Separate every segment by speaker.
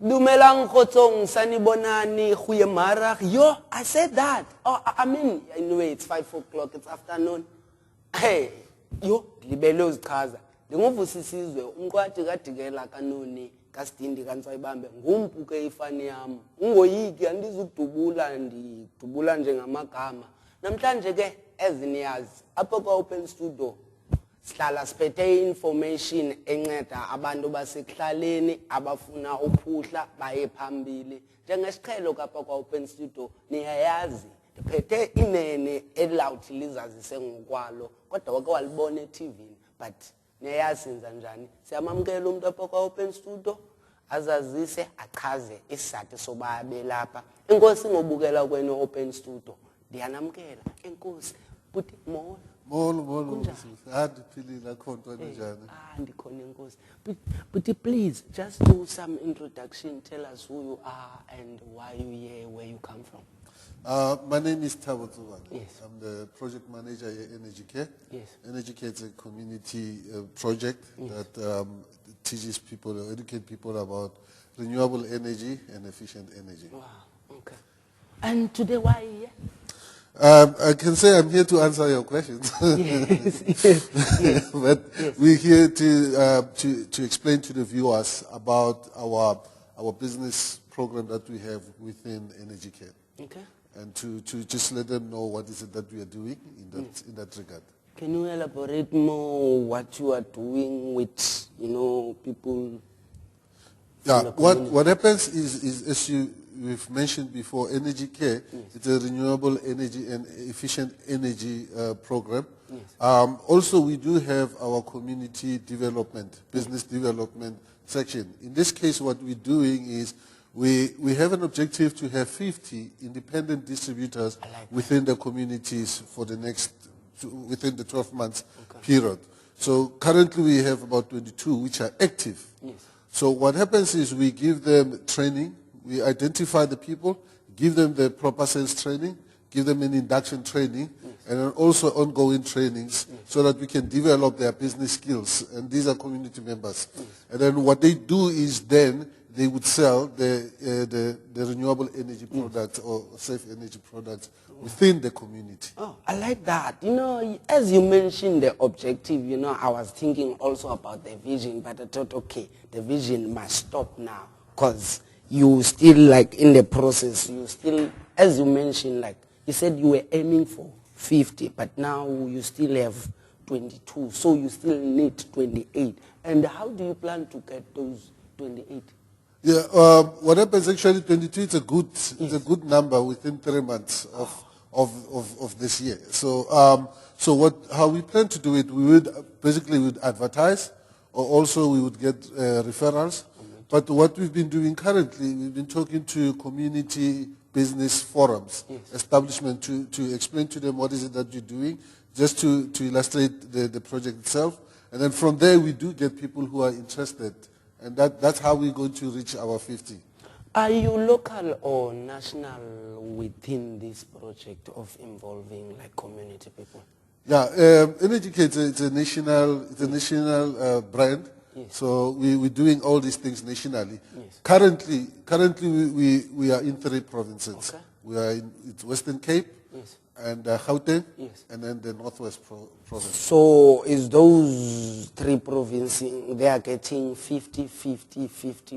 Speaker 1: Dumelang kgotsong sanibonani goeiemôre. Yo, I said that. Oh, I mean, anyway, it's 5 o'clock, it's afternoon. Hey, yo, libele uzichaza. Ndinguvusisizwe umqwathi kadikela kanoni kaStindi kaNtsayibambe ngumpuke ifani yami. Ungoyiki andizudubula ndidubula njengamagama. Namhlanje ke eziniyazi apho kwa Open Studio sihlala siphethe information enceda abantu basekhaleni abafuna uphuhla baye phambili. Njengesiqhelo kapha kwa Open Studio niyayazi ndiphethe inene elawuthi lizazise ngokwalo kodwa wake walibona eTV but niyayazinza njani. Siyamamkela umuntu apha kwa Open Studio azazise achaze isizathu soba abe lapha. Inkosi ngobukela kwenu Open Studio. Ndiyanamkela enkosi buthi molo.
Speaker 2: Molo. Adiphilile khonto njani?
Speaker 1: Ndikhona enkosi. But please just do some introduction, tell us who you are and why you here, where you come from.
Speaker 2: My name is Thabo Tsubane.
Speaker 1: Yes.
Speaker 2: I'm the project manager at EnerGcare.
Speaker 1: Yes.
Speaker 2: EnerGcare is a community project that teaches people or educate people about renewable energy and efficient energy.
Speaker 1: Wow, okay. And today why are you here?
Speaker 2: I can say I'm here to answer your questions. Yes. But we're here to explain to the viewers about our business program that we have within EnerGcare. Okay. And to just let them know what is it that we are doing in that regard.
Speaker 1: Can you elaborate more what you are doing with, people?
Speaker 2: Yeah, what happens is as we've mentioned before, EnerGcare, it's a renewable energy and efficient energy program. Yes. Also, we do have our community development, business development section. In this case, what we're doing is we have an objective to have 50 independent distributors within the communities for the within the 12 months period. So currently we have about 22 which are active. Yes. So what happens is we give them training, we identify the people, give them the proper sales training, give them an induction training, and then also ongoing trainings so that we can develop their business skills. And these are community members. And then what they do is then they would sell the renewable energy products or safe energy products within the community.
Speaker 1: Oh, I like that. As you mentioned the objective, I was thinking also about the vision, but I thought, okay, the vision must stop now because you still in the process, you still, as you mentioned, you said you were aiming for 50, but now you still have 22, so you still need 28. And how do you plan to get those 28?
Speaker 2: Yeah, what happens actually 22 is a good number within 3 months of this year. So how we plan to do it, we would advertise, or also we would get referrals. But what we've been doing currently, we've been talking to community business forums, establishment to explain to them what is it that you're doing, just to illustrate the project itself. And then from there we do get people who are interested. And that's how we're going to reach our 50.
Speaker 1: Are you local or national within this project of involving community people?
Speaker 2: Yeah, EnerGcare it's a national brand. Yes. So we're doing all these things nationally. Yes. Currently we are in 3 provinces. Okay. We are in Western Cape. Yes. And Gauteng, and then the Northwest province. So
Speaker 1: is those 3 provinces, they are getting 50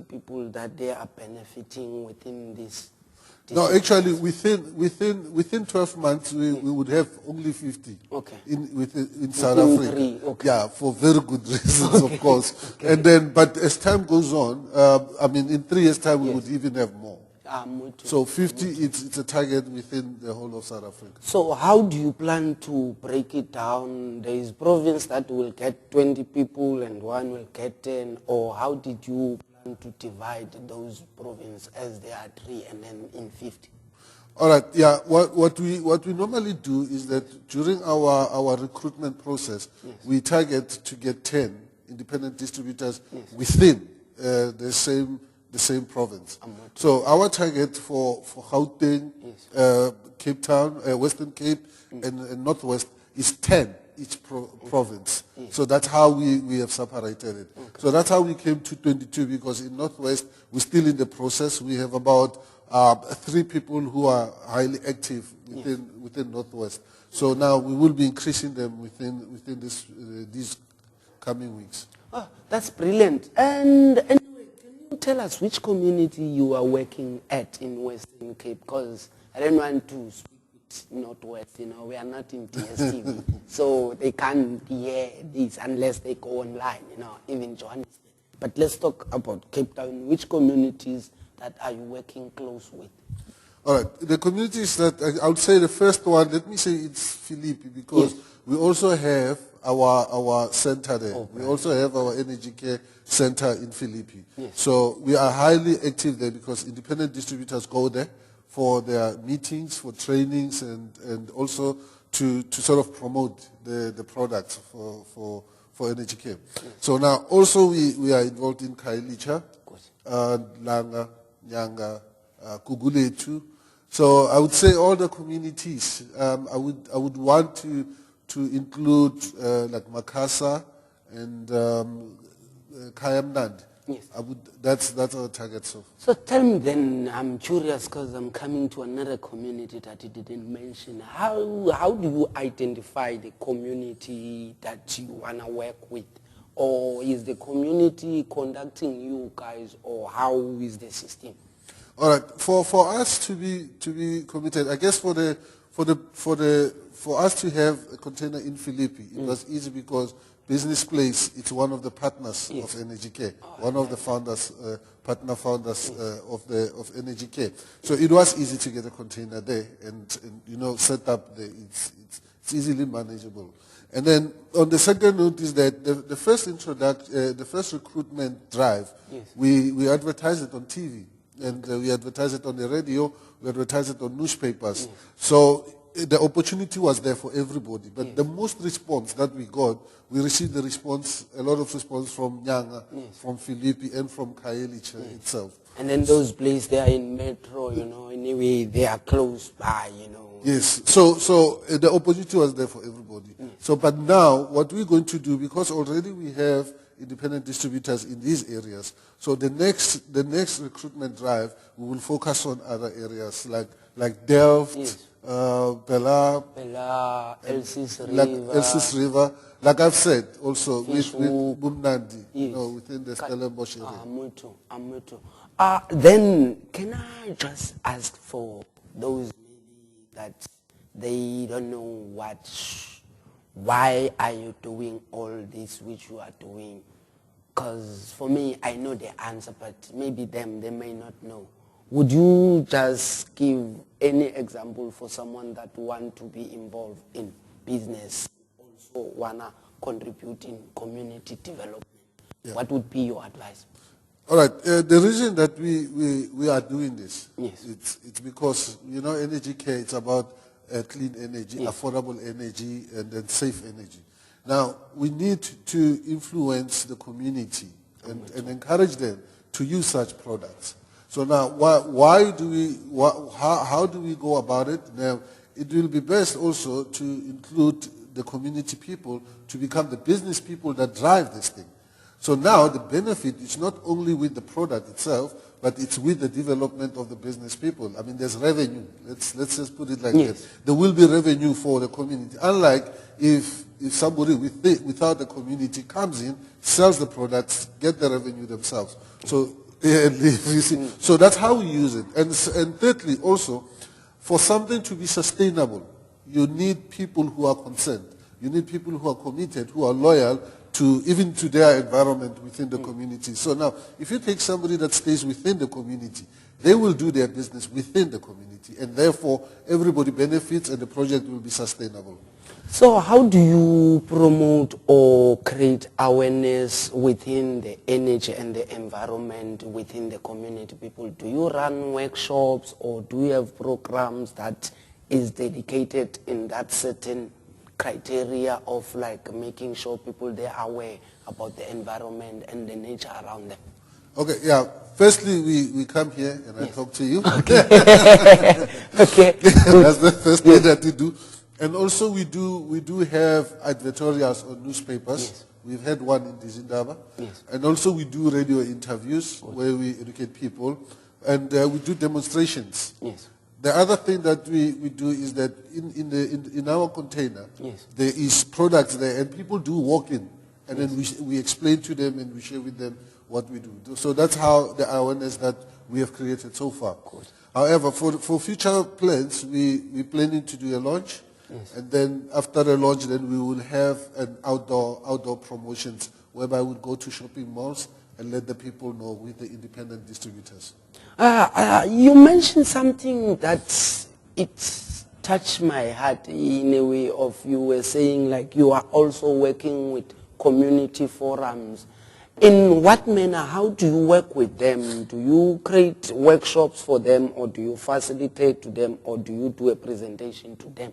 Speaker 1: people that they are benefiting within this?
Speaker 2: No, actually within 12 months we would have only 50 in South Africa.
Speaker 1: 3, okay.
Speaker 2: Yeah, for very good reasons, of course. Okay. And then, but as time goes on, in 3 years' time we would even have more. So 50, it's a target within the whole of South Africa.
Speaker 1: So how do you plan to break it down? There is province that will get 20 people and one will get 10, or how did you plan to divide those provinces as there are 3 and then in 50?
Speaker 2: All right, yeah. What we normally do is that during our recruitment process, we target to get 10 independent distributors within the same province. So our target for Gauteng, Cape Town, Western Cape, and Northwest is 10 each province. So that's how we have separated it. So that's how we came to 22, because in Northwest, we're still in the process. We have about 3 people who are highly active within Northwest. So now we will be increasing them within these coming weeks.
Speaker 1: Oh, that's brilliant. And anyway, can you tell us which community you are working at in Western Cape? Because I don't want to speak with Northwest, we are not in DSTV. So they can't hear this unless they go online, even Johannesburg. But let's talk about Cape Town. Which communities that are you working close with?
Speaker 2: All right. The communities that, I would say the first one, let me say it's Philippi, because we also have our center there. We also have our EnerGcare center in Philippi. So we are highly active there because independent distributors go there for their meetings, for trainings, and also to sort of promote the products for EnerGcare. So now also we are involved in Khayelitsha, Langa, Nyanga, Kuguletu. So I would say all the communities. I would want to include like Makasa and Kayamnand.
Speaker 1: Yes.
Speaker 2: That's our target.
Speaker 1: So tell me then, I'm curious because I'm coming to another community that you didn't mention. How do you identify the community that you want to work with? Or is the community conducting you guys, or how is the system?
Speaker 2: All right. For us to be committed, I guess for us to have a container in Philippi, it was easy because Business Place, it's one of the partners of EnerGcare, one of the founders, partner founders of EnerGcare. So it was easy to get a container there and set up there. It's easily manageable. And then on the second note is that the first recruitment drive, we advertised it on TV. And we advertise it on the radio, we advertise it on newspapers. So the opportunity was there for everybody. But the most response that we got, we received a lot of response from Nyanga, from Philippi, and from Khayelitsha itself.
Speaker 1: And then those places, they are in metro, anyway, they are close by,
Speaker 2: Yes, so the opportunity was there for everybody. So, but now, what we're going to do, because already we have independent distributors in these areas. So the next recruitment drive, we will focus on other areas like Delft, Bela, Elsis River. Like I've said, also with Bumnandi, within the Stellenbosch area.
Speaker 1: Then can I just ask for those maybe that they don't know why are you doing all this which you are doing? Because for me, I know the answer, but maybe they may not know. Would you just give any example for someone that want to be involved in business, also want to contribute in community development? What would be your advice?
Speaker 2: All right. The reason that we are doing this, it's because, EnerGcare, it's about clean energy, affordable energy, and then safe energy. Now, we need to influence the community and encourage them to use such products. So now, how do we go about it? Now, it will be best also to include the community people to become the business people that drive this thing. So now the benefit is not only with the product itself, but it's with the development of the business people. I mean, there's revenue. Let's just put it like that. There will be revenue for the community. Unlike if somebody without the community comes in, sells the products, get the revenue themselves. So so that's how we use it. And thirdly, also, for something to be sustainable, you need people who are concerned. You need people who are committed, who are loyal even to their environment within the community. So now, if you take somebody that stays within the community, they will do their business within the community, and therefore everybody benefits and the project will be sustainable.
Speaker 1: So how do you promote or create awareness within the energy and the environment within the community people? Do you run workshops, or do you have programs that is dedicated in that certain criteria of like making sure people they are aware about the environment and the nature around them?
Speaker 2: Okay, yeah. Firstly, we come here and I talk to you.
Speaker 1: Okay. Okay.
Speaker 2: That's the first thing that we do. And also we do have editorials on newspapers.
Speaker 1: Yes.
Speaker 2: We've had one in Dizindaba.
Speaker 1: Yes.
Speaker 2: And also we do radio interviews where we educate people. And we do demonstrations.
Speaker 1: Yes.
Speaker 2: The other thing that we do is that in our container,
Speaker 1: Yes.
Speaker 2: there is products there, and people do walk in. And then we explain to them and we share with them what we do. So that's how the awareness that we have created so far.
Speaker 1: Good.
Speaker 2: However, for future plans, we're planning to do a launch.
Speaker 1: Yes.
Speaker 2: And then after a launch, then we will have an outdoor promotions whereby we'll go to shopping malls and let the people know with the independent distributors.
Speaker 1: You mentioned something that it touched my heart in a way of you were saying like you are also working with community forums. In what manner, how do you work with them? Do you create workshops for them, or do you facilitate to them, or do you do a presentation to them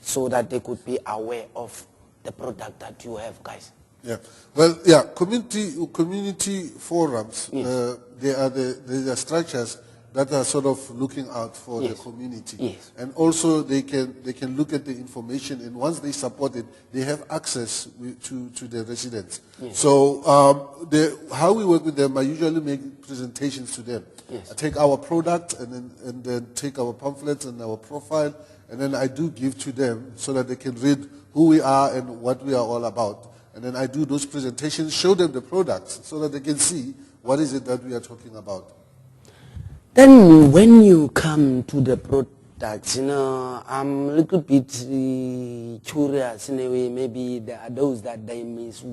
Speaker 1: so that they could be aware of the product that you have, guys?
Speaker 2: Yeah, well, yeah, community forums,
Speaker 1: Yes.
Speaker 2: they are structures that are sort of looking out for
Speaker 1: Yes.
Speaker 2: the community.
Speaker 1: Yes.
Speaker 2: And also they can look at the information, and once they support it, they have access to the residents.
Speaker 1: Yes.
Speaker 2: So how we work with them, I usually make presentations to them.
Speaker 1: Yes.
Speaker 2: I take our product and then take our pamphlets and our profile, and then I do give to them so that they can read who we are and what we are all about. And then I do those presentations, show them the products so that they can see what is it that we are talking about.
Speaker 1: Then when you come to the products, I'm a little bit curious in a way. Maybe there are those that they miss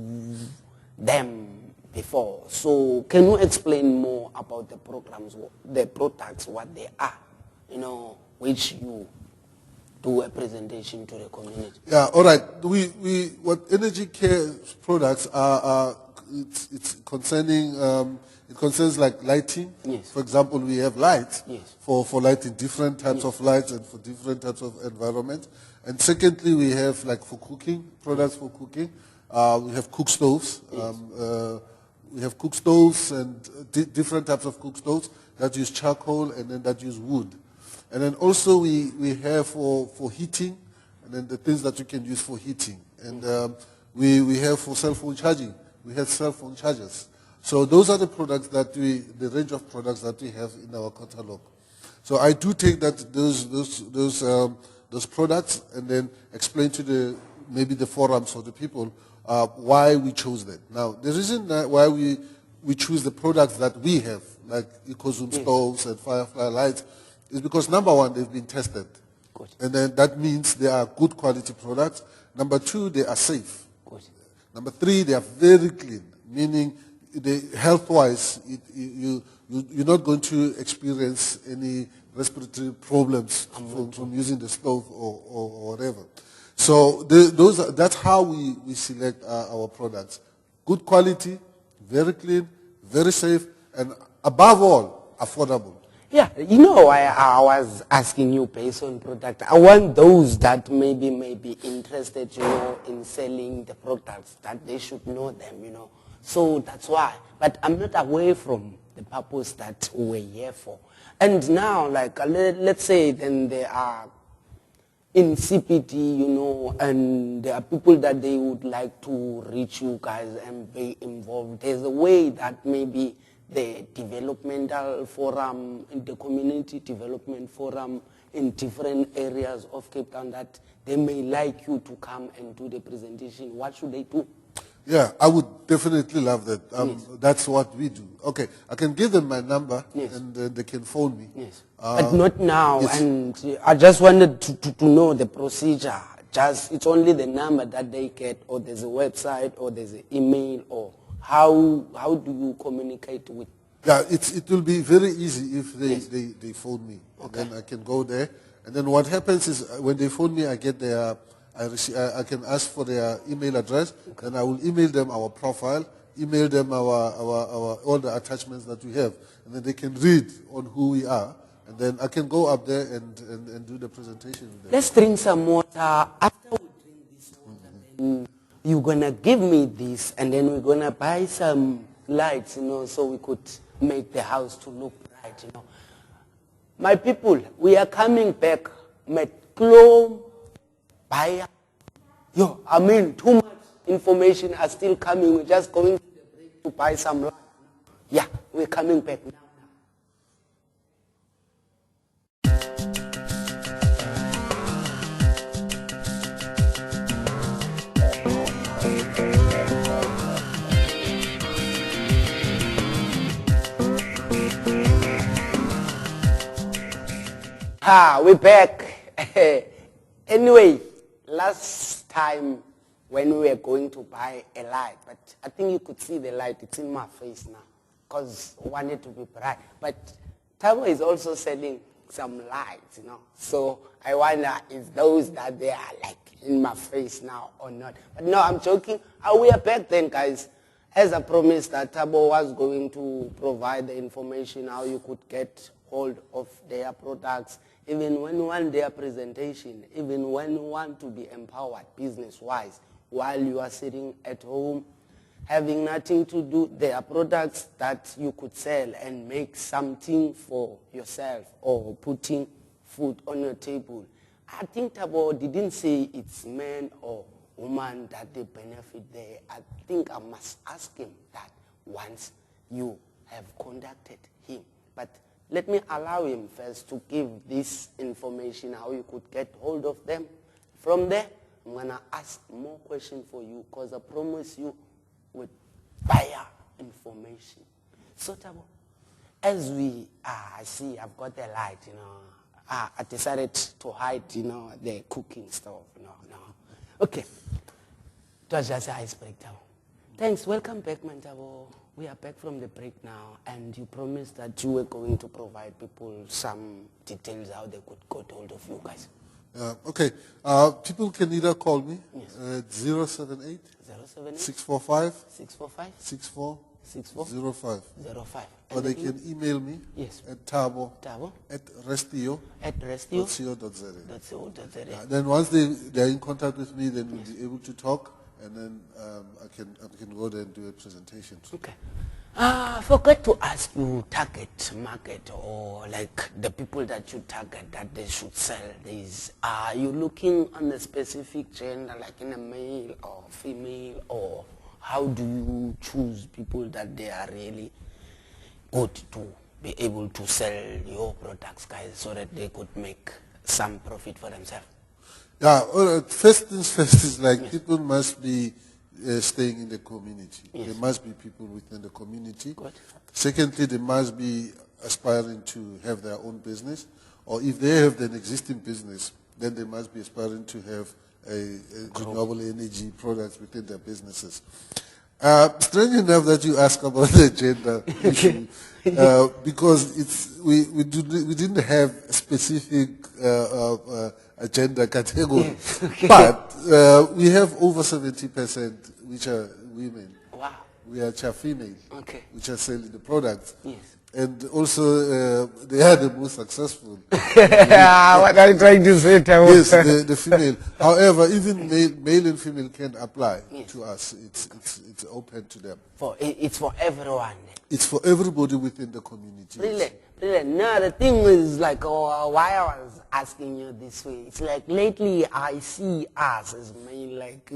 Speaker 1: them before. So can you explain more about the programs, the products, what they are, which you do a presentation to the community?
Speaker 2: Yeah, all right. What EnerGcare products are it's concerning, it concerns like lighting.
Speaker 1: Yes.
Speaker 2: For example, we have lights
Speaker 1: Yes.
Speaker 2: for lighting, different types of lights and for different types of environments. And secondly, we have like for cooking, products for cooking. We have cook stoves.
Speaker 1: Yes.
Speaker 2: We have cook stoves and different types of cook stoves that use charcoal and then that use wood. And then also we have for heating, and then the things that you can use for heating. And we have for cell phone charging. We have cell phone chargers. So those are the products the range of products that we have in our catalog. So I do take those products and then explain to maybe the forums or the people why we chose them. Now, the reason why we choose the products that we have, like EcoZoom stoves and Firefly lights, is because number one, they've been tested.
Speaker 1: Good.
Speaker 2: And then that means they are good quality products. Number two, they are safe.
Speaker 1: Good.
Speaker 2: Number three, they are very clean, meaning health-wise, you're not going to experience any respiratory problems from using the stove or whatever. So that's how we select our products. Good quality, very clean, very safe, and above all, affordable.
Speaker 1: Yeah, I was asking you based on product. I want those that may be interested, in selling the products, that they should know them, So that's why. But I'm not away from the purpose that we're here for. And now, like, let's say then they are in CPD, and there are people that they would like to reach you guys and be involved. There's a way that maybe the developmental forum, in the community development forum in different areas of Cape Town, that they may like you to come and do the presentation. What should they do?
Speaker 2: Yeah, I would definitely love that.
Speaker 1: Yes.
Speaker 2: That's what we do. Okay, I can give them my number,
Speaker 1: Yes.
Speaker 2: and they can phone me.
Speaker 1: Yes, but not now.
Speaker 2: yes.
Speaker 1: And I just wanted to know the procedure. It's only the number that they get, or there's a website, or there's an email, or how do you communicate with?
Speaker 2: Yeah, it will be very easy if they phone me.
Speaker 1: Okay.
Speaker 2: And then I can go there. And then what happens is when they phone me, I get I can ask for their email address, and I will email them our profile, email them our all the attachments that we have, and then they can read on who we are, and then I can go up there and do the presentation with them.
Speaker 1: Let's drink some water. After we drink this water, then you're gonna give me this, and then we're gonna buy some lights, so we could make the house to look bright, My people, we are coming back. Met Clone buyer. Yo, I mean, too much information are still coming. We're just going to the break to buy some land. Yeah, we're coming back now. We're back. Anyway, last time when we were going to buy a light, but I think you could see the light, it's in my face now, because I wanted to be bright. But Tabo is also selling some lights, So I wonder if those that they are like in my face now or not. But no, I'm joking. We are back then, guys. As I promised that Tabo was going to provide the information how you could get hold of their products, even when you want their presentation, even when you want to be empowered business-wise, while you are sitting at home, having nothing to do, there are products that you could sell and make something for yourself or putting food on your table. I think Tabo didn't say it's man or woman that they benefit there. I think I must ask him that once you have contacted him. But let me allow him first to give this information, how you could get hold of them. From there, I'm going to ask more questions for you because I promise you with buyer information. So, Tabo, as we see, I've got the light, I decided to hide, the cooking stuff. No. Okay. It was just an icebreaker, Tabo. Thanks. Welcome back, man, Tabo. We are back from the break now, and you promised that you were going to provide people some details how they could get hold of you guys.
Speaker 2: Okay. People can either call me at 078 645 6405. Or they can email me at tabo at restio.co.za. Then once they are in contact with me, then we'll be able to talk, and then I can go there and do a presentation.
Speaker 1: Okay. I forgot to ask you target market or like the people that you target that they should sell these. Are you looking on a specific gender, like in a male or female, or how do you choose people that they are really good to be able to sell your products, guys, so that they could make some profit for themselves?
Speaker 2: Yeah, first things first is like people must be staying in the community. There must be people within the community.
Speaker 1: Good.
Speaker 2: Secondly, they must be aspiring to have their own business, or if they have an existing business, then they must be aspiring to have a renewable energy products within their businesses. Strange enough that you ask about the gender issue, because we didn't have a specific gender category, but we have over 70% which are women.
Speaker 1: Wow.
Speaker 2: We are female, which are selling the products.
Speaker 1: Yes.
Speaker 2: And also, they are the most successful.
Speaker 1: What are you trying to say, Tabo?
Speaker 2: Yes, the female. However, even male and female can apply to us. It's open to them.
Speaker 1: It's for everyone.
Speaker 2: It's for everybody within the community.
Speaker 1: Really? No, the thing is like why I was asking you this way. It's like lately I see us as men, like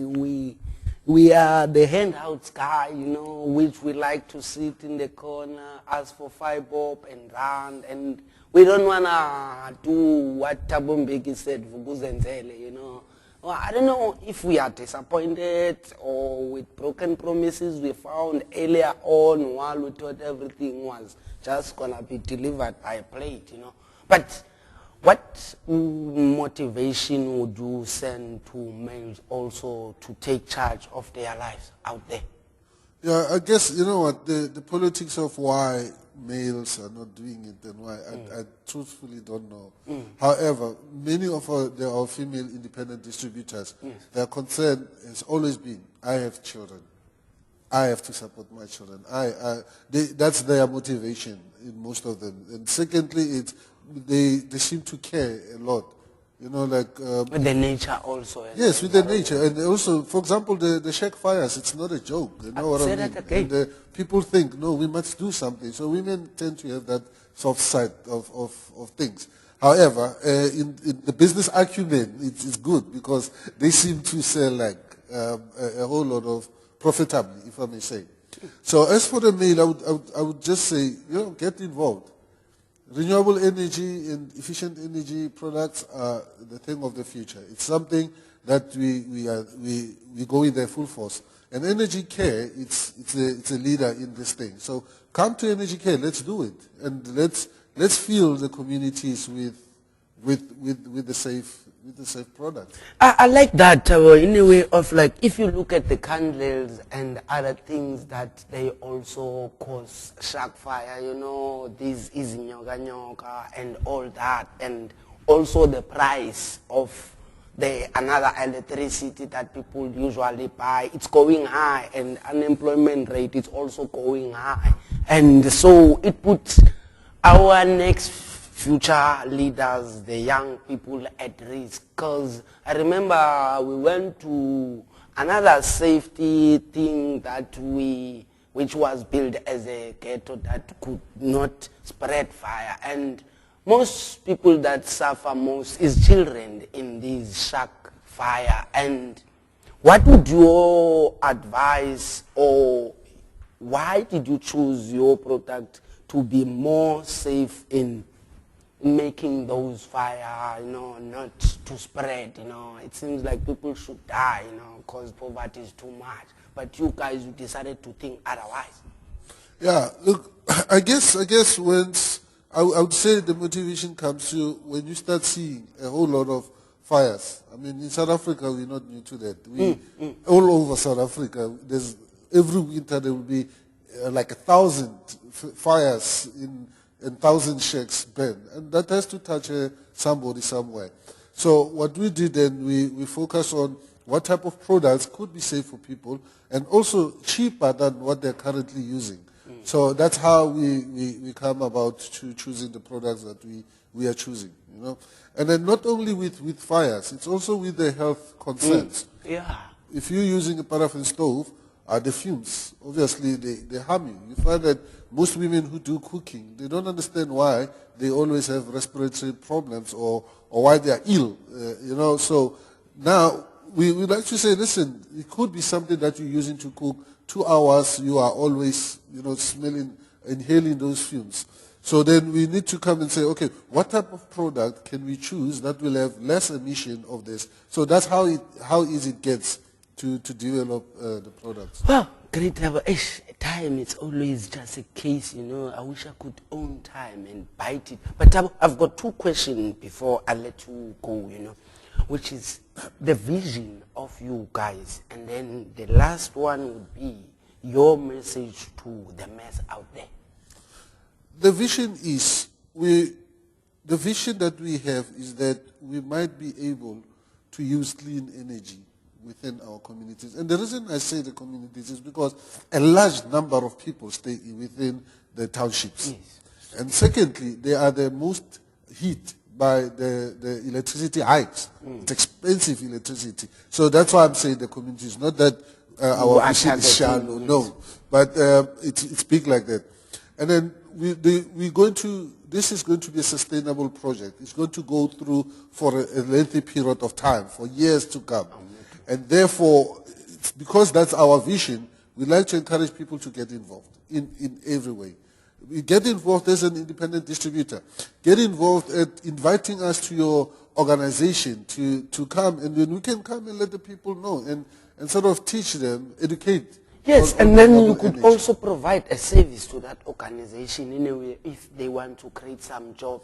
Speaker 1: we are the handouts guy, which we like to sit in the corner, ask for 5 bob and run, and we don't want to do what Tabo Mbeki said, vukuzenzele, Well, I don't know if we are disappointed or with broken promises we found earlier on while we thought everything was just going to be delivered by a plate, But what motivation would you send to males also to take charge of their lives out there?
Speaker 2: Yeah, I guess, you know what, the politics of why males are not doing it and why, I truthfully don't know. However, many of our female independent distributors, their concern has always been, I have children. I have to support my children. That's their motivation in most of them. And secondly, they seem to care a lot.
Speaker 1: With the nature also.
Speaker 2: Yes, with the nature. And also, for example, the shack fires, it's not a joke. You know what I mean?
Speaker 1: That again.
Speaker 2: And people think, no, we must do something. So women tend to have that soft side of things. However, in the business acumen, it's good because they seem to sell like a whole lot of profitably, if I may say. So as for the mail, I would just say, get involved. Renewable energy and efficient energy products are the thing of the future. It's something that we go in there full force. And EnerGcare, it's a leader in this thing. So come to EnerGcare, let's do it, and let's fill the communities with the safe product.
Speaker 1: I like that in a way of like, if you look at the candles and other things that they also cause shark fire, this is nyoka and all that, and also the price of another electricity that people usually buy, it's going high, and unemployment rate is also going high, and so it puts our next future leaders, the young people, at risk. Because I remember we went to another safety thing which was built as a ghetto that could not spread fire, and most people that suffer most is children in this shark fire. And what would you advise, or why did you choose your product to be more safe in making those fire, not to spread, It seems like people should die, because poverty is too much. But you guys decided to think otherwise.
Speaker 2: Yeah, look, I guess I would say the motivation comes to when you start seeing a whole lot of fires. I mean, in South Africa, we're not new to that. All over South Africa, every winter there will be like 1,000 fires and 1,000 shacks burned. And that has to touch somebody somewhere. So what we did then, we focus on what type of products could be safe for people and also cheaper than what they're currently using. So that's how we come about to choosing the products that we are choosing, And then not only with fires, it's also with the health concerns.
Speaker 1: Yeah.
Speaker 2: If you're using a paraffin stove, the fumes, obviously they harm you. You find that most women who do cooking, they don't understand why they always have respiratory problems or why they are ill, So now we like to say, listen, it could be something that you're using to cook. 2 hours, you are always, inhaling those fumes. So then we need to come and say, okay, what type of product can we choose that will have less emission of this? So that's how easy it gets to develop the products.
Speaker 1: Well, great. Time, it's always just a case, I wish I could own time and bite it. But I've got 2 questions before I let you go, which is the vision of you guys. And then the last one would be your message to the mass out there.
Speaker 2: The vision that we have is that we might be able to use clean energy within our communities. And the reason I say the communities is because a large number of people stay within the townships.
Speaker 1: Yes.
Speaker 2: And secondly, they are the most hit by the electricity hikes. It's expensive electricity. So that's why I'm saying the communities, not that our vision is shallow, no. But it's big like that. And then this is going to be a sustainable project. It's going to go through for a lengthy period of time, for years to come. And therefore, because that's our vision, we like to encourage people to get involved in every way. We get involved as an independent distributor. Get involved at inviting us to your organization to come, and then we can come and let the people know and sort of teach them, educate.
Speaker 1: Yes, and then you could also provide a service to that organization in a way if they want to create some job,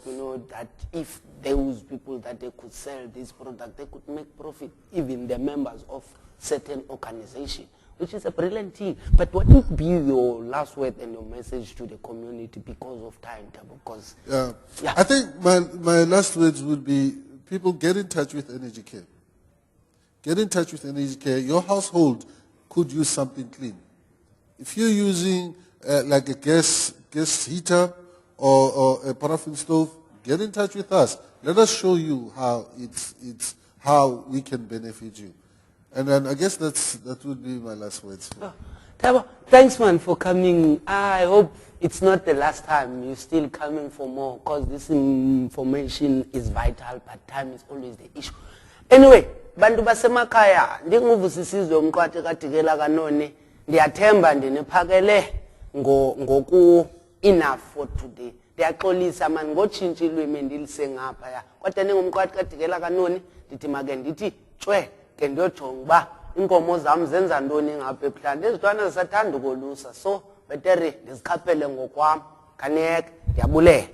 Speaker 1: that if those people that they could sell this product, they could make profit, even the members of certain organization, which is a brilliant thing. But what would be your last word and your message to the community because of time? Because
Speaker 2: I think my last words would be, people get in touch with EnerGcare. Get in touch with EnerGcare. Your household could use something clean. If you're using like a gas heater or a paraffin stove, get in touch with us. Let us show you how we can benefit you. And then I guess that would be my last words.
Speaker 1: Tabo, thanks man for coming. I hope it's not the last time. You're still coming for more because this information is vital, but time is always the issue. Anyway, bantu basemakhaya ndinguvusisizwe umqwathi kaDikela kaNoni ndiyathemba ndiniphakele ngoku enough for today. Ndiyaxolisa man ngotshintsha ilwimi ndilise ngapha ya. Kodwa ningumqwathi kaDikela kaNoni ndithi make ndithi tshwe ke ndiyojonga uba inkomo zam zenza ntoni ngapha eplani. Ezintwana zisathanda ukolusa so betere ndizikhaphele ngokwam. Kaniyeke ndiyabulela.